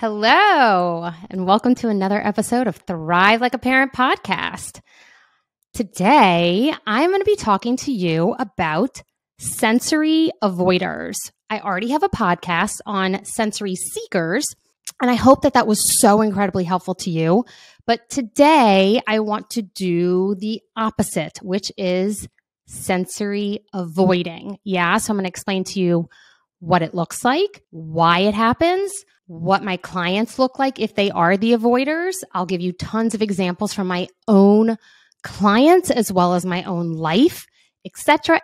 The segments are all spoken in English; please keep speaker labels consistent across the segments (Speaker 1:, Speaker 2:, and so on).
Speaker 1: Hello, and welcome to another episode of Thrive Like a Parent podcast. Today, I'm going to be talking to you about sensory avoiders. I already have a podcast on sensory seekers, and I hope that was so incredibly helpful to you. But today, I want to do the opposite, which is sensory avoiding. Yeah, so I'm going to explain to you what it looks like, why it happens, what my clients look like if they are the avoiders. I'll give you tons of examples from my own clients as well as my own life, etc.,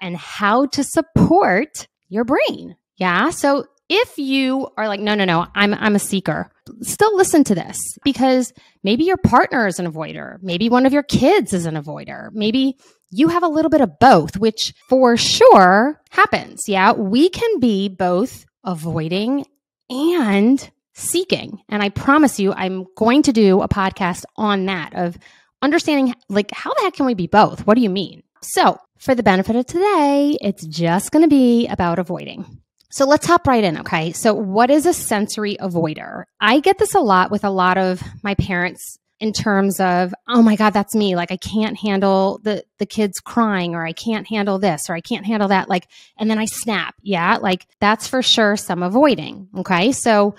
Speaker 1: and how to support your brain. Yeah. So if you are like, no, I'm a seeker, still listen to this because maybe your partner is an avoider. Maybe one of your kids is an avoider. Maybe you have a little bit of both, which for sure happens. Yeah. We can be both avoiding and seeking. And I promise you, I'm going to do a podcast on that of understanding, like, how the heck can we be both? What do you mean? So for the benefit of today, it's just going to be about avoiding. So let's hop right in. Okay. So what is a sensory avoider? I get this a lot with a lot of my parents in terms of, oh my God, that's me. Like, I can't handle the kids crying, or I can't handle this, or I can't handle that. Like, and then I snap. Yeah. Like, that's for sure some avoiding. Okay. So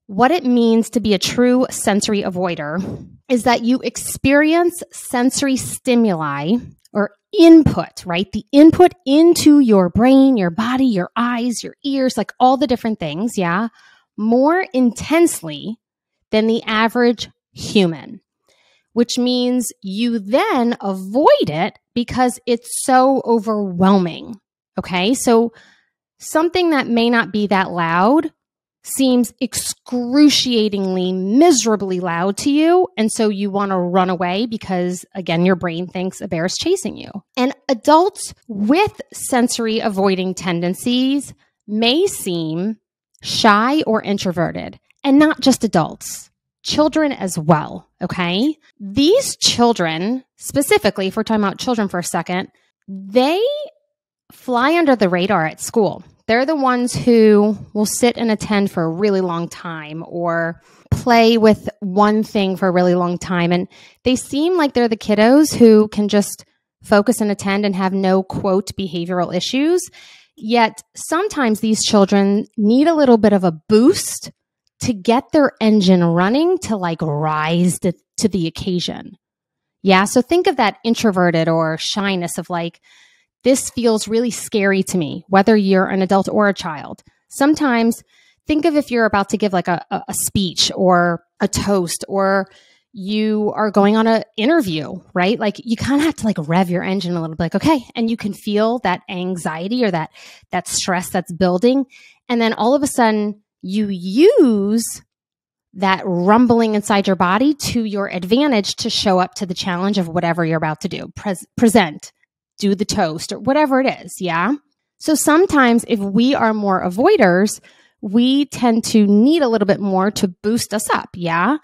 Speaker 1: what it means to be a true sensory avoider is that you experience sensory stimuli or input, right? The input into your brain, your body, your eyes, your ears, like all the different things. Yeah. More intensely than the average human, which means you then avoid it because it's so overwhelming. Okay. So something that may not be that loud seems excruciatingly, miserably loud to you. And so you want to run away because, again, your brain thinks a bear is chasing you. And adults with sensory avoiding tendencies may seem shy or introverted, and not just adults. Children as well, okay? These children, specifically, if we're talking about children for a second, they fly under the radar at school. They're the ones who will sit and attend for a really long time or play with one thing for a really long time. And they seem like they're the kiddos who can just focus and attend and have no, quote, behavioral issues. Yet sometimes these children need a little bit of a boost to get their engine running to like rise to the occasion. Yeah. So think of that introverted or shyness of like, this feels really scary to me, whether you're an adult or a child. Sometimes think of if you're about to give like a speech or a toast, or you are going on an interview, right? Like you kind of have to like rev your engine a little bit, like, okay. And you can feel that anxiety or that stress that's building. And then all of a sudden, you use that rumbling inside your body to your advantage to show up to the challenge of whatever you're about to do, present, do the toast, or whatever it is. Yeah. So sometimes if we are more avoiders, we tend to need a little bit more to boost us up. Yeah.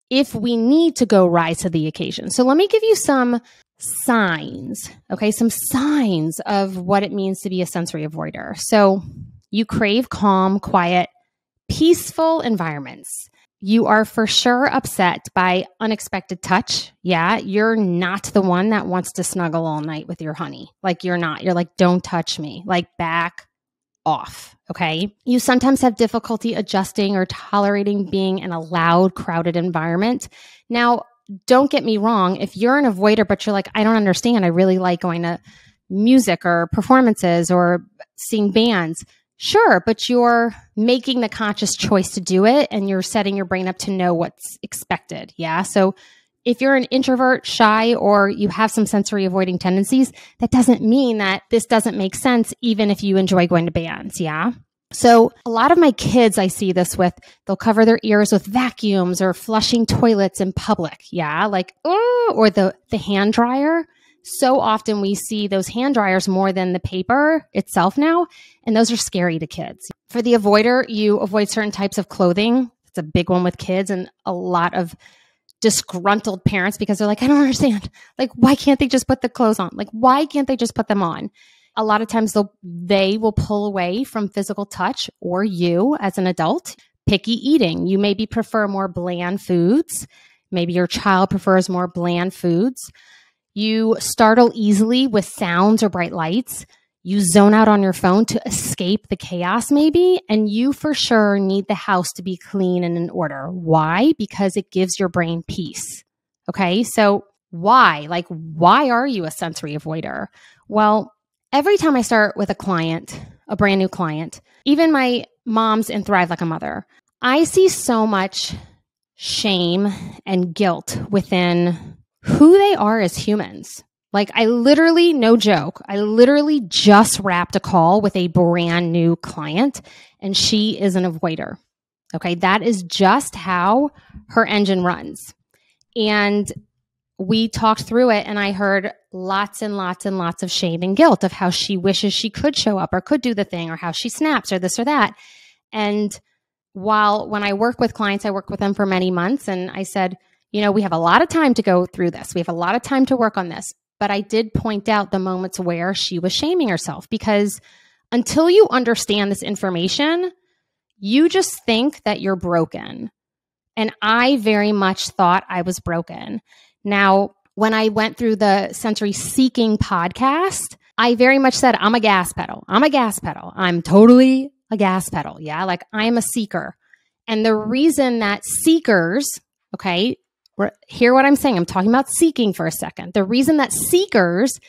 Speaker 1: If we need to go rise to the occasion. So let me give you some signs. Okay. Some signs of what it means to be a sensory avoider. So you crave calm, quiet, peaceful environments. You are for sure upset by unexpected touch. Yeah, you're not the one that wants to snuggle all night with your honey. Like you're not. You're like, don't touch me. Like back off. Okay. You sometimes have difficulty adjusting or tolerating being in a loud, crowded environment. Now, don't get me wrong. If you're an avoider, but you're like, I don't understand. I really like going to music or performances or seeing bands. Sure, but you're making the conscious choice to do it and you're setting your brain up to know what's expected. Yeah. So if you're an introvert, shy, or you have some sensory avoiding tendencies, that doesn't mean that this doesn't make sense, even if you enjoy going to bands. Yeah. So a lot of my kids, I see this with, they'll cover their ears with vacuums or flushing toilets in public. Yeah. Like, or the hand dryer. So often we see those hand dryers more than the paper itself now, and those are scary to kids. For the avoider, you avoid certain types of clothing. It's a big one with kids and a lot of disgruntled parents because they're like, I don't understand. Like, why can't they just put the clothes on? Like, why can't they just put them on? A lot of times they will pull away from physical touch or you as an adult picky eating. You maybe prefer more bland foods. Maybe your child prefers more bland foods. You startle easily with sounds or bright lights. You zone out on your phone to escape the chaos maybe, and you for sure need the house to be clean and in order. Why? Because it gives your brain peace. Okay, so why? Like, why are you a sensory avoider? Well, every time I start with a client, a brand new client, even my moms in Thrive Like a Mother, I see so much shame and guilt within who they are as humans. Like I literally, no joke, I literally just wrapped a call with a brand new client and she is an avoider. Okay, that is just how her engine runs. And we talked through it and I heard lots and lots and lots of shame and guilt of how she wishes she could show up or could do the thing or how she snaps or this or that. And when I work with clients, I work with them for many months and I said, we have a lot of time to go through this. We have a lot of time to work on this. But I did point out the moments where she was shaming herself because until you understand this information, you just think that you're broken. And I very much thought I was broken. Now, when I went through the Sensory Seeking podcast, I very much said, I'm a gas pedal. I'm a gas pedal. I'm totally a gas pedal. Yeah, like I am a seeker. And the reason that seekers, okay, hear what I'm saying. I'm talking about seeking for a second. The reason that seekers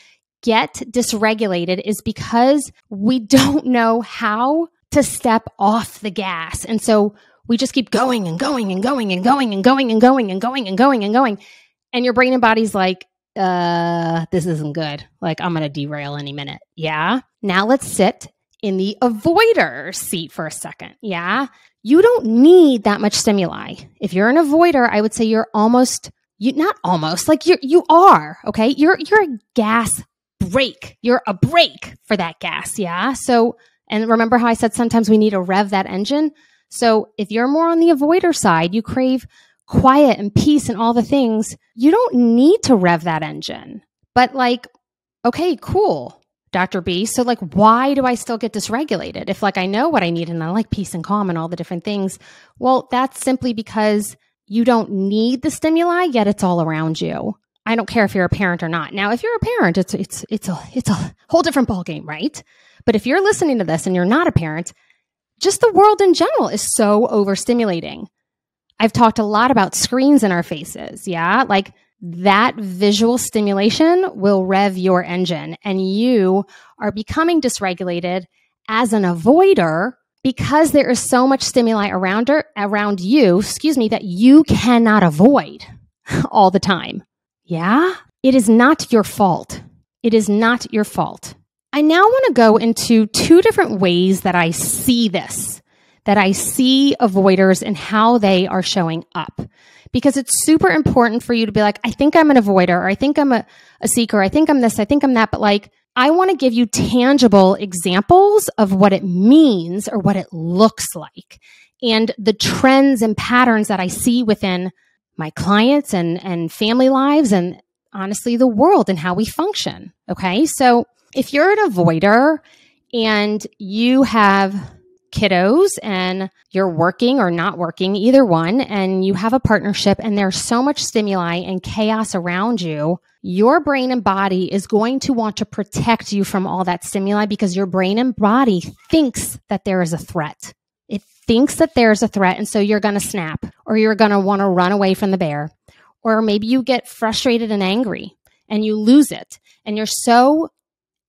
Speaker 1: get dysregulated is because we don't know how to step off the gas. And so we just keep going and going and going and going and going and going and going and going and going. And your brain and body's like, this isn't good. Like I'm going to derail any minute. Yeah. Now let's sit in the avoider seat for a second. Yeah. You don't need that much stimuli. If you're an avoider, I would say you are, okay? You're a gas brake. You're a brake for that gas, yeah? So, and remember how I said sometimes we need to rev that engine? So if you're more on the avoider side, you crave quiet and peace and all the things, you don't need to rev that engine. But like, okay, cool. Dr. B. So like, why do I still get dysregulated? If like I know what I need and I like peace and calm and all the different things, well, that's simply because you don't need the stimuli, yet it's all around you. I don't care if you're a parent or not. Now, if you're a parent, it's a whole different ballgame, right? But if you're listening to this and you're not a parent, just the world in general is so overstimulating. I've talked a lot about screens in our faces. Yeah. Like that visual stimulation will rev your engine and you are becoming dysregulated as an avoider because there is so much stimuli around you, that you cannot avoid all the time. Yeah? It is not your fault. It is not your fault. I now want to go into two different ways that I see this, that I see avoiders and how they are showing up. Because it's super important for you to be like, I think I'm an avoider, or I think I'm a seeker, I think I'm this, I think I'm that. But like, I want to give you tangible examples of what it means or what it looks like. And the trends and patterns that I see within my clients and family lives and honestly, the world and how we function. Okay. So if you're an avoider and you have kiddos and you're working or not working, either one, and you have a partnership and there's so much stimuli and chaos around you, your brain and body is going to want to protect you from all that stimuli because your brain and body thinks that there is a threat. It thinks that there's a threat. And so you're going to snap or you're going to want to run away from the bear. Or maybe you get frustrated and angry and you lose it. And you're so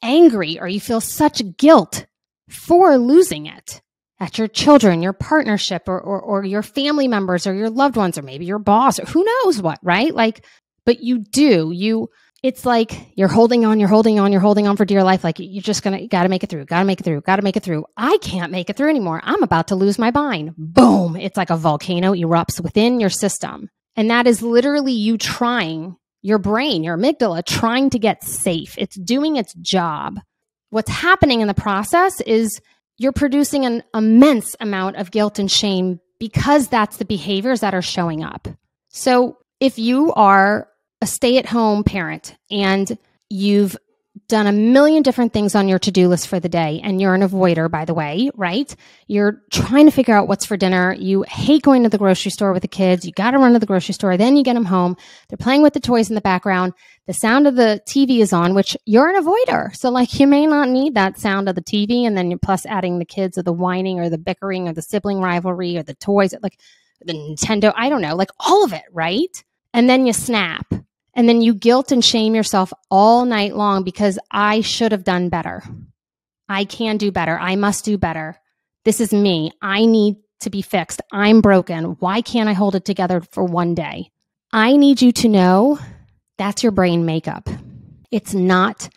Speaker 1: angry or you feel such guilt for losing it at your children, your partnership, or your family members or your loved ones, or maybe your boss, or who knows what, right? Like, but it's like you're holding on for dear life. Like you're just gotta make it through. I can't make it through anymore. I'm about to lose my mind. Boom. It's like a volcano erupts within your system. And that is literally you trying, your brain, your amygdala, trying to get safe. It's doing its job. What's happening in the process is you're producing an immense amount of guilt and shame because that's the behaviors that are showing up. So if you are a stay-at-home parent and you've done a million different things on your to-do list for the day, and you're an avoider, by the way, right? You're trying to figure out what's for dinner. You hate going to the grocery store with the kids. You got to run to the grocery store. Then you get them home. They're playing with the toys in the background. The sound of the TV is on, which you're an avoider. So like you may not need that sound of the TV, and then you're plus adding the kids or the whining or the bickering or the sibling rivalry or the toys, like the Nintendo, I don't know, like all of it, right? And then you snap. And then you guilt and shame yourself all night long because I should have done better. I can do better. I must do better. This is me. I need to be fixed. I'm broken. Why can't I hold it together for one day? I need you to know that's your brain makeup. It's not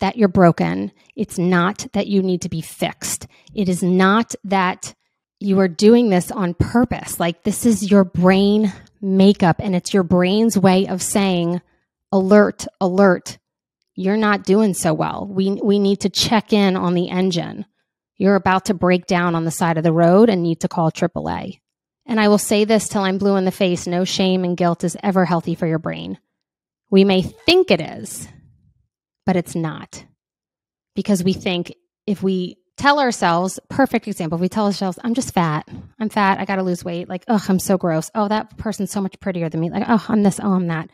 Speaker 1: that you're broken. It's not that you need to be fixed. It is not that you are doing this on purpose. Like this is your brain makeup, and it's your brain's way of saying, alert, alert, you're not doing so well. We need to check in on the engine. You're about to break down on the side of the road and need to call AAA. And I will say this till I'm blue in the face, no shame and guilt is ever healthy for your brain. We may think it is, but it's not. Because we think if we tell ourselves, perfect example, if we tell ourselves, I'm just fat. I'm fat. I got to lose weight. Like, oh, I'm so gross. Oh, that person's so much prettier than me. Like, oh, I'm this. Oh, I'm that.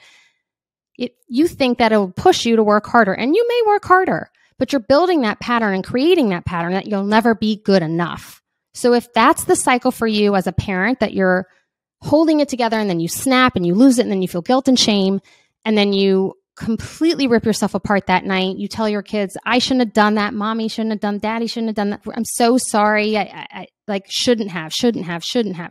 Speaker 1: You think that it will push you to work harder, and you may work harder, but you're building that pattern and creating that pattern that you'll never be good enough. So if that's the cycle for you as a parent, that you're holding it together and then you snap and you lose it and then you feel guilt and shame, and then you completely rip yourself apart that night. You tell your kids, I shouldn't have done that. Mommy shouldn't have done, Daddy shouldn't have done that. I'm so sorry. I like shouldn't have,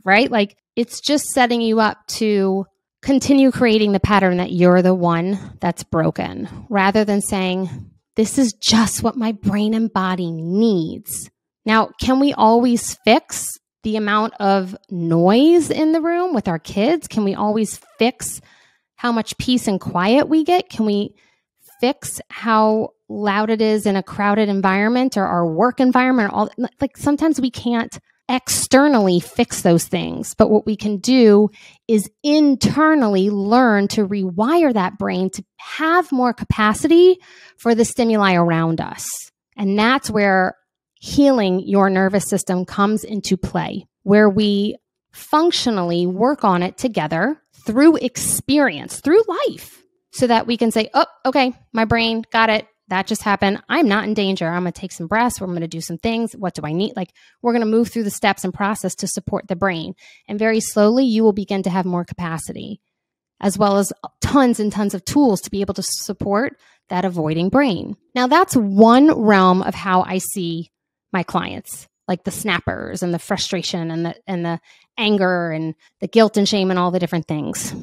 Speaker 1: right? Like it's just setting you up to continue creating the pattern that you're the one that's broken, rather than saying, this is just what my brain and body needs. Now, can we always fix the amount of noise in the room with our kids? Can we always fix how much peace and quiet we get? Can we fix how loud it is in a crowded environment or our work environment? Like sometimes we can't externally fix those things, but what we can do is internally learn to rewire that brain to have more capacity for the stimuli around us. And that's where healing your nervous system comes into play, where we functionally work on it together through experience, through life, so that we can say, oh, okay, my brain got it. That just happened. I'm not in danger. I'm going to take some breaths. We're going to do some things. What do I need? Like we're going to move through the steps and process to support the brain. And very slowly, you will begin to have more capacity, as well as tons and tons of tools to be able to support that avoiding brain. Now, that's one realm of how I see my clients, like the snappers and the frustration and the anger and the guilt and shame and all the different things.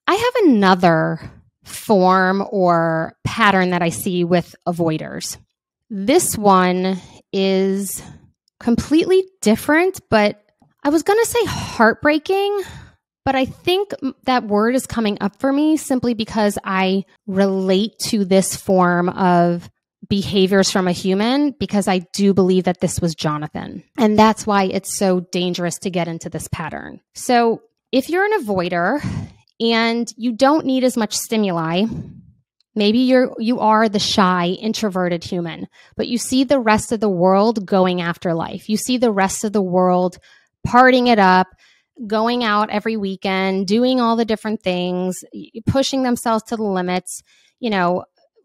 Speaker 1: I have another form or pattern that I see with avoiders. This one is completely different, but I was going to say heartbreaking, but I think that word is coming up for me simply because I relate to this form of behaviors from a human, because I do believe that this was Jonathan. And that's why it's so dangerous to get into this pattern. So if you're an avoider and you don't need as much stimuli, maybe you are the shy, introverted human, but you see the rest of the world going after life. You see the rest of the world partying it up, going out every weekend, doing all the different things, pushing themselves to the limits,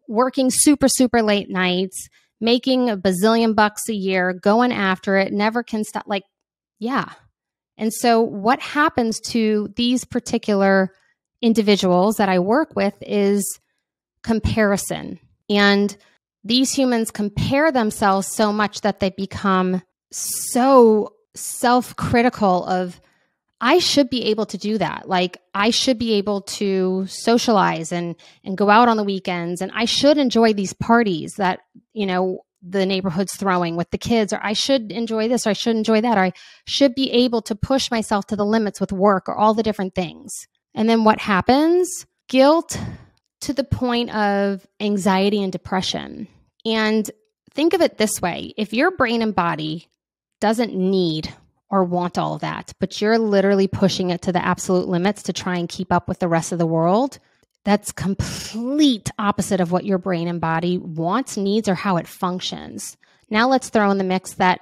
Speaker 1: working super, super late nights, making a bazillion bucks a year, going after it, never can stop. Like, yeah. And so what happens to these particular individuals that I work with is comparison. And these humans compare themselves so much that they become so self-critical of, I should be able to do that. Like I should be able to socialize and go out on the weekends. And I should enjoy these parties that, the neighborhood's throwing with the kids, or I should enjoy this, or I should enjoy that, or I should be able to push myself to the limits with work or all the different things. And then what happens? Guilt to the point of anxiety and depression. And think of it this way. If your brain and body doesn't need or want all of that, but you're literally pushing it to the absolute limits to try and keep up with the rest of the world, That's complete opposite of what your brain and body wants, needs, or how it functions. Now let's throw in the mix that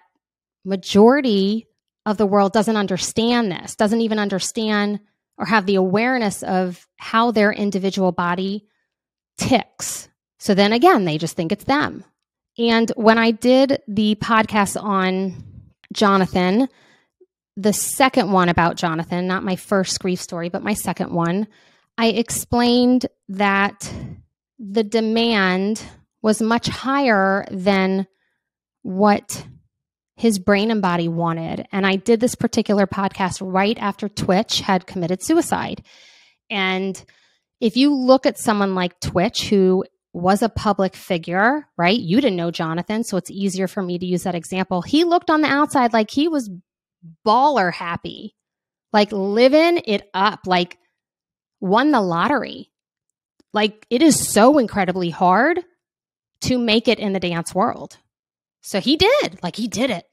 Speaker 1: majority of the world doesn't understand this, doesn't even understand or have the awareness of how their individual body ticks. So then again, they just think it's them. And when I did the podcast on Jonathan, the second one about Jonathan, not my first grief story, but my second one, I explained that the demand was much higher than what his brain and body wanted. And I did this particular podcast right after Twitch had committed suicide. And if you look at someone like Twitch, who was a public figure, right? You didn't know Jonathan, so it's easier for me to use that example. He looked on the outside like he was baller happy, like living it up, like won the lottery. Like it is so incredibly hard to make it in the dance world. So he did, like he did it.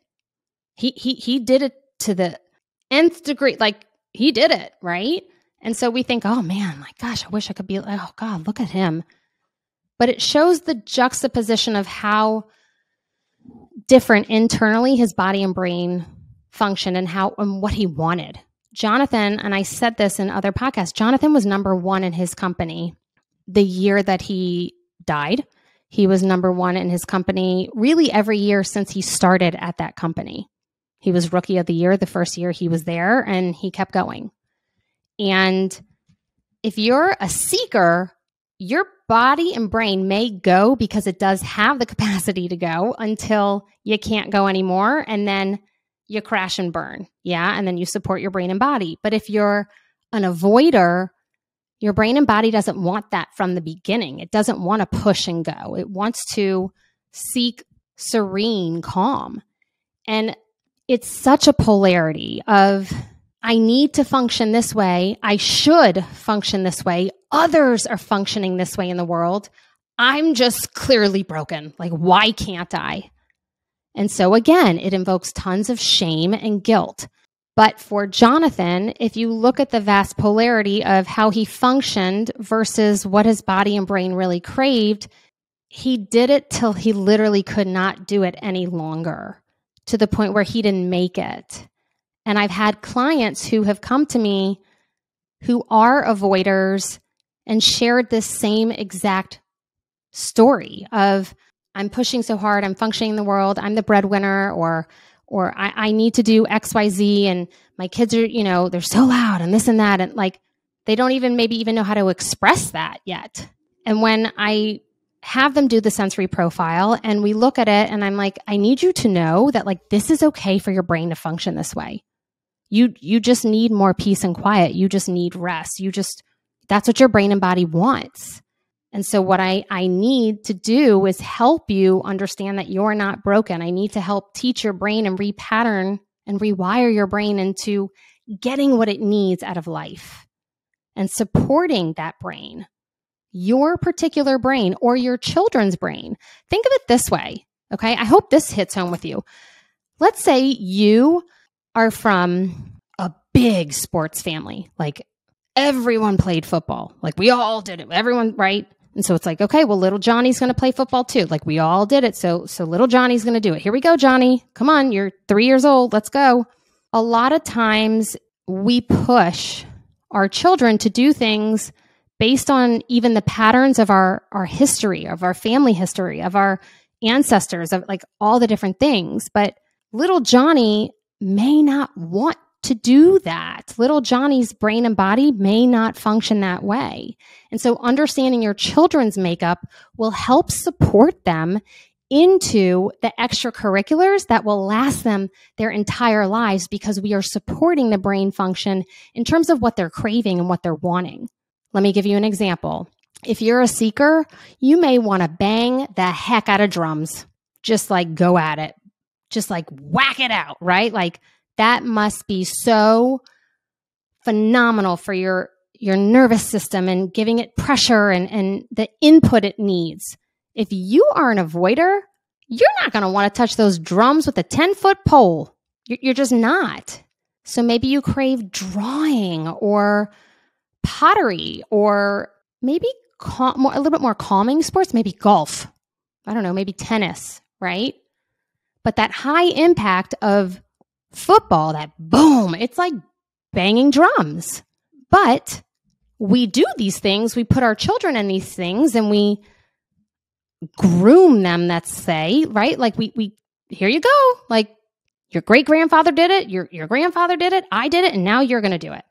Speaker 1: He did it to the nth degree, like he did it, right? And so we think, oh man, like gosh, I wish I could be, oh God, look at him. But it shows the juxtaposition of how different internally his body and brain function and what he wanted. Jonathan, and I said this in other podcasts, Jonathan was number one in his company the year that he died. He was number one in his company really every year since he started at that company. He was rookie of the year the first year he was there, and he kept going. And if you're a seeker, your body and brain may go because it does have the capacity to go until you can't go anymore. And then you crash and burn. Yeah. And then you support your brain and body. But if you're an avoider, your brain and body doesn't want that from the beginning. It doesn't want to push and go. It wants to seek serene calm. And it's such a polarity of, I need to function this way. I should function this way. Others are functioning this way in the world. I'm just clearly broken. Like, why can't I? And so again, it invokes tons of shame and guilt. But for Jonathan, if you look at the vast polarity of how he functioned versus what his body and brain really craved, he did it till he literally could not do it any longer, to the point where he didn't make it. And I've had clients who have come to me who are avoiders and shared this same exact story of, I'm pushing so hard, I'm functioning in the world, I'm the breadwinner, or I need to do X, Y, Z, and my kids are, they're so loud and this and that. And like, they don't maybe even know how to express that yet. And when I have them do the sensory profile and we look at it and I'm like, I need you to know that like, this is okay for your brain to function this way. You just need more peace and quiet. You just need rest. That's what your brain and body wants. And so what I need to do is help you understand that you're not broken. I need to help teach your brain and repattern and rewire your brain into getting what it needs out of life and supporting that brain, your particular brain or your children's brain. Think of it this way, okay? I hope this hits home with you. Let's say you are from a big sports family, like everyone played football, like we all did it, everyone, right? And so it's like, okay, well, little Johnny's going to play football too. Like we all did it. So little Johnny's going to do it. Here we go, Johnny. Come on. You're 3 years old. Let's go. A lot of times we push our children to do things based on even the patterns of our history, of our family history, of our ancestors, of like all the different things. But little Johnny may not want to do that. Little Johnny's brain and body may not function that way. And so understanding your children's makeup will help support them into the extracurriculars that will last them their entire lives, because we are supporting the brain function in terms of what they're craving and what they're wanting. Let me give you an example. If you're a seeker, you may want to bang the heck out of drums, just like go at it, just like whack it out, right? Like that must be so phenomenal for your nervous system and giving it pressure and the input it needs. If you are an avoider, you're not going to want to touch those drums with a 10-foot pole. You're just not. So maybe you crave drawing or pottery or maybe a little bit more calming sports, maybe golf. I don't know, maybe tennis, right? But that high impact of football, that boom, it's like banging drums. But we do these things, we put our children in these things, and we groom them, let's say, right? Like we here you go. Like your great grandfather did it, your grandfather did it, I did it, and now you're going to do it,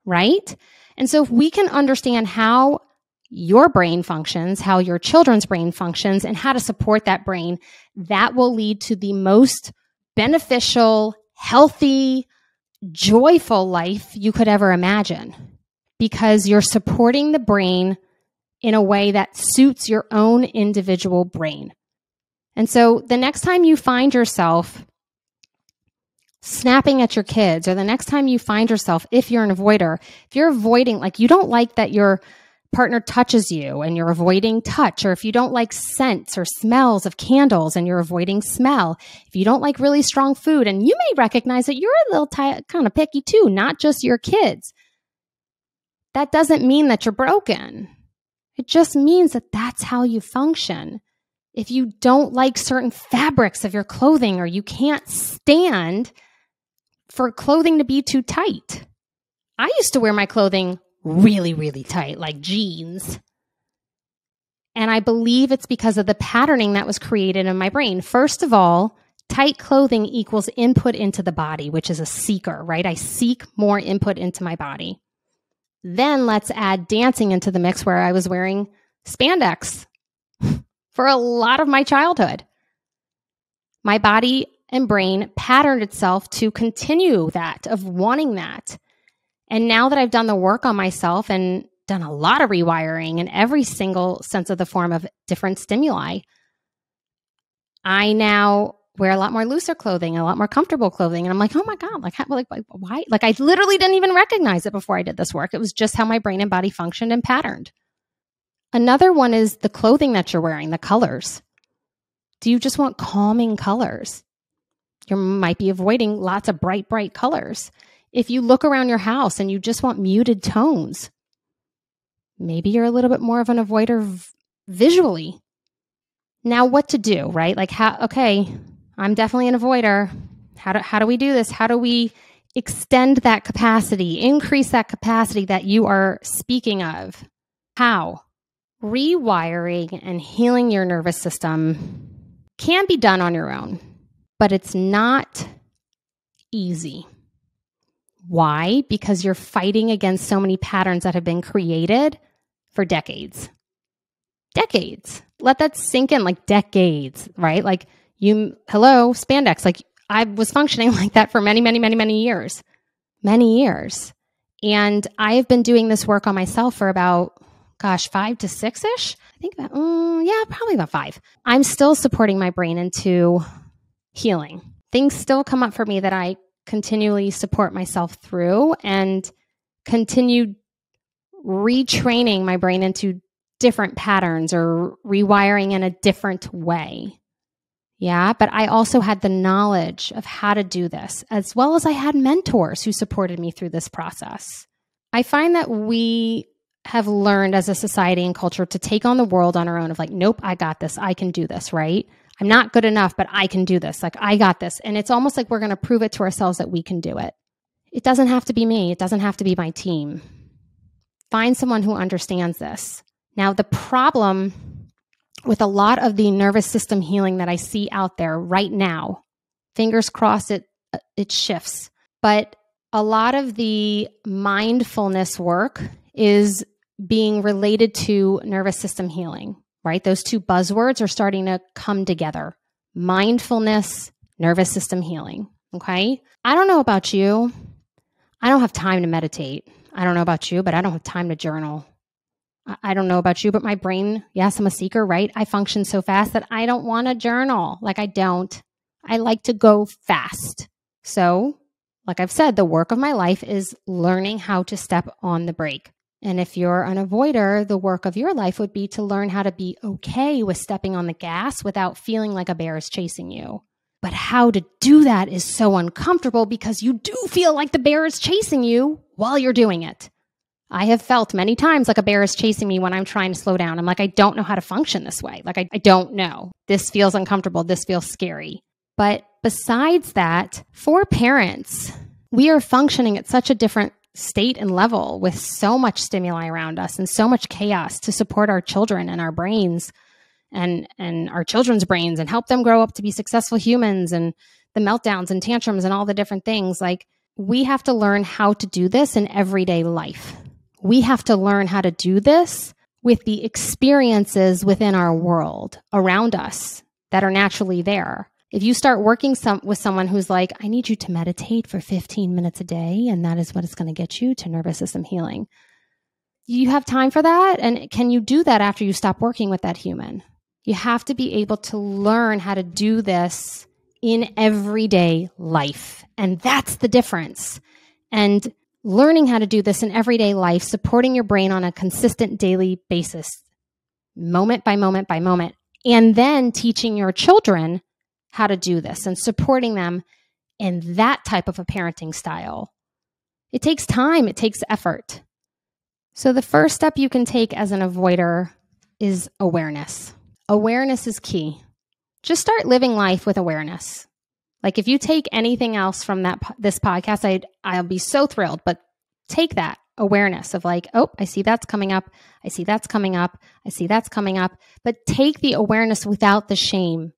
Speaker 1: right? And so if we can understand how your brain functions, how your children's brain functions, and how to support that brain, that will lead to the most beneficial, healthy, joyful life you could ever imagine, because you're supporting the brain in a way that suits your own individual brain. And so the next time you find yourself snapping at your kids, or the next time you find yourself, if you're an avoider, if you're avoiding, like you don't like that your partner touches you and you're avoiding touch, or if you don't like scents or smells of candles and you're avoiding smell, if you don't like really strong food, and you may recognize that you're a little kind of picky too, not just your kids. That doesn't mean that you're broken. It just means that that's how you function. If you don't like certain fabrics of your clothing, or you can't stand for clothing to be too tight. I used to wear my clothing really, really tight, like jeans. And I believe it's because of the patterning that was created in my brain. First of all, tight clothing equals input into the body, which is a seeker, right? I seek more input into my body. Then let's add dancing into the mix, where I was wearing spandex for a lot of my childhood. My body and brain patterned itself to continue that, of wanting that. And now that I've done the work on myself and done a lot of rewiring in every single sense of the form of different stimuli, I now wear a lot more looser clothing, a lot more comfortable clothing. And I'm like, oh my God, why? Like I literally didn't even recognize it before I did this work. It was just how my brain and body functioned and patterned. Another one is the clothing that you're wearing, the colors. Do you just want calming colors? You might be avoiding lots of bright, bright colors. If you look around your house and you just want muted tones, maybe you're a little bit more of an avoider visually. Now, what to do, right? Like, okay, I'm definitely an avoider. How do we do this? How do we extend that capacity, increase that capacity that you are speaking of? How? Rewiring and healing your nervous system can be done on your own, but it's not easy. Why? Because you're fighting against so many patterns that have been created for decades. Decades. Let that sink in, like decades, right? Like hello, spandex. Like I was functioning like that for many, many, many, many years. Many years. And I've been doing this work on myself for about, 5 to 6-ish. I think probably about 5. I'm still supporting my brain into healing. Things still come up for me that I continually support myself through, and continue retraining my brain into different patterns or rewiring in a different way. Yeah, but I also had the knowledge of how to do this, as well as I had mentors who supported me through this process. I find that we have learned as a society and culture to take on the world on our own, of like, nope, I got this. I can do this, right? I'm not good enough, but I can do this. Like, I got this. And it's almost like we're going to prove it to ourselves that we can do it. It doesn't have to be me. It doesn't have to be my team. Find someone who understands this. Now, the problem with a lot of the nervous system healing that I see out there right now, fingers crossed it shifts, but a lot of the mindfulness work is being related to nervous system healing, right? Those two buzzwords are starting to come together. Mindfulness, nervous system healing, okay? I don't know about you. I don't have time to meditate. I don't know about you, but I don't have time to journal. I don't know about you, but my brain, yes, I'm a seeker, right? I function so fast that I don't want to journal. Like I don't. I like to go fast. So, like I've said, the work of my life is learning how to step on the brake. And if you're an avoider, the work of your life would be to learn how to be okay with stepping on the gas without feeling like a bear is chasing you. But how to do that is so uncomfortable because you do feel like the bear is chasing you while you're doing it. I have felt many times like a bear is chasing me when I'm trying to slow down. I'm like, I don't know how to function this way. Like, I don't know. This feels uncomfortable. This feels scary. But besides that, for parents, we are functioning at such a different state and level with so much stimuli around us and so much chaos to support our children and our brains and our children's brains and help them grow up to be successful humans, and the meltdowns and tantrums and all the different things. Like, we have to learn how to do this in everyday life. We have to learn how to do this with the experiences within our world around us that are naturally there. If you start working with someone who's like, I need you to meditate for 15 minutes a day, and that is what it's going to get you to nervous system healing. You have time for that? And can you do that after you stop working with that human? You have to be able to learn how to do this in everyday life. And that's the difference. And learning how to do this in everyday life, supporting your brain on a consistent daily basis, moment by moment by moment, and then teaching your children how to do this and supporting them in that type of a parenting style. It takes time. It takes effort. So the first step you can take as an avoider is awareness. Awareness is key. Just start living life with awareness. Like, if you take anything else from this podcast, I'll be so thrilled. But take that awareness of like, oh, I see that's coming up. I see that's coming up. I see that's coming up. But take the awareness without the shame.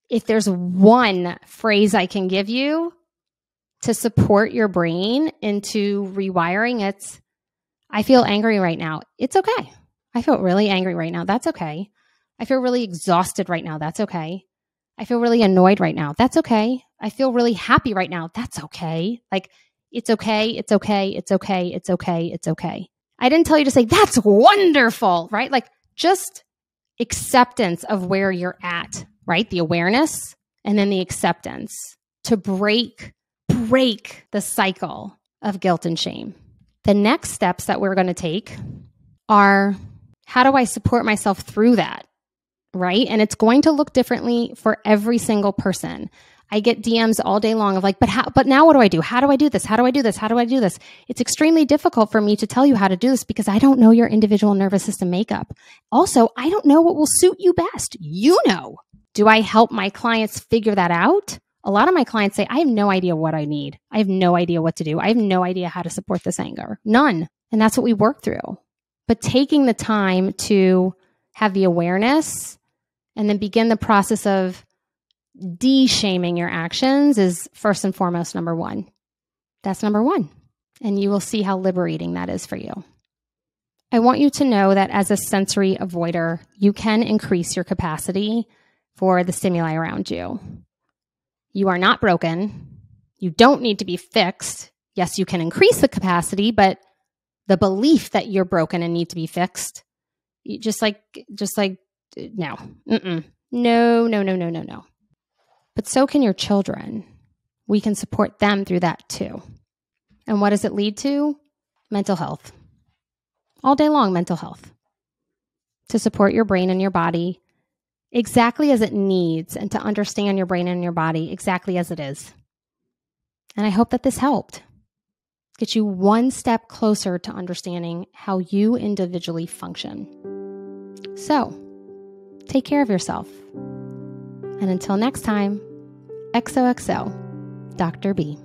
Speaker 1: If there's one phrase I can give you to support your brain into rewiring, it's, I feel angry right now. It's okay. I feel really angry right now. That's okay. I feel really exhausted right now. That's okay. I feel really annoyed right now. That's okay. I feel really happy right now. That's okay. Like, it's okay. It's okay. It's okay. It's okay. It's okay. I didn't tell you to say, that's wonderful, right? Like, just acceptance of where you're at, right? The awareness and then the acceptance to break the cycle of guilt and shame. The next steps that we're going to take are, how do I support myself through that? Right? And it's going to look differently for every single person. I get DMs all day long of like, but now what do I do? How do I do this? How do I do this? How do I do this? It's extremely difficult for me to tell you how to do this because I don't know your individual nervous system makeup. Also, I don't know what will suit you best. You know. Do I help my clients figure that out? A lot of my clients say, I have no idea what I need. I have no idea what to do. I have no idea how to support this anger. None. And that's what we work through. But taking the time to have the awareness and then begin the process of de-shaming your actions is first and foremost number one. That's number one. And you will see how liberating that is for you. I want you to know that as a sensory avoider, you can increase your capacity for the stimuli around you. You are not broken. You don't need to be fixed. Yes, you can increase the capacity, but the belief that you're broken and need to be fixed, just like no. No. But so can your children. We can support them through that too. And what does it lead to? Mental health. All day long, mental health. To support your brain and your body exactly as it needs, and to understand your brain and your body exactly as it is. And I hope that this helped get you one step closer to understanding how you individually function. So, take care of yourself. And until next time, XOXO, Dr. B.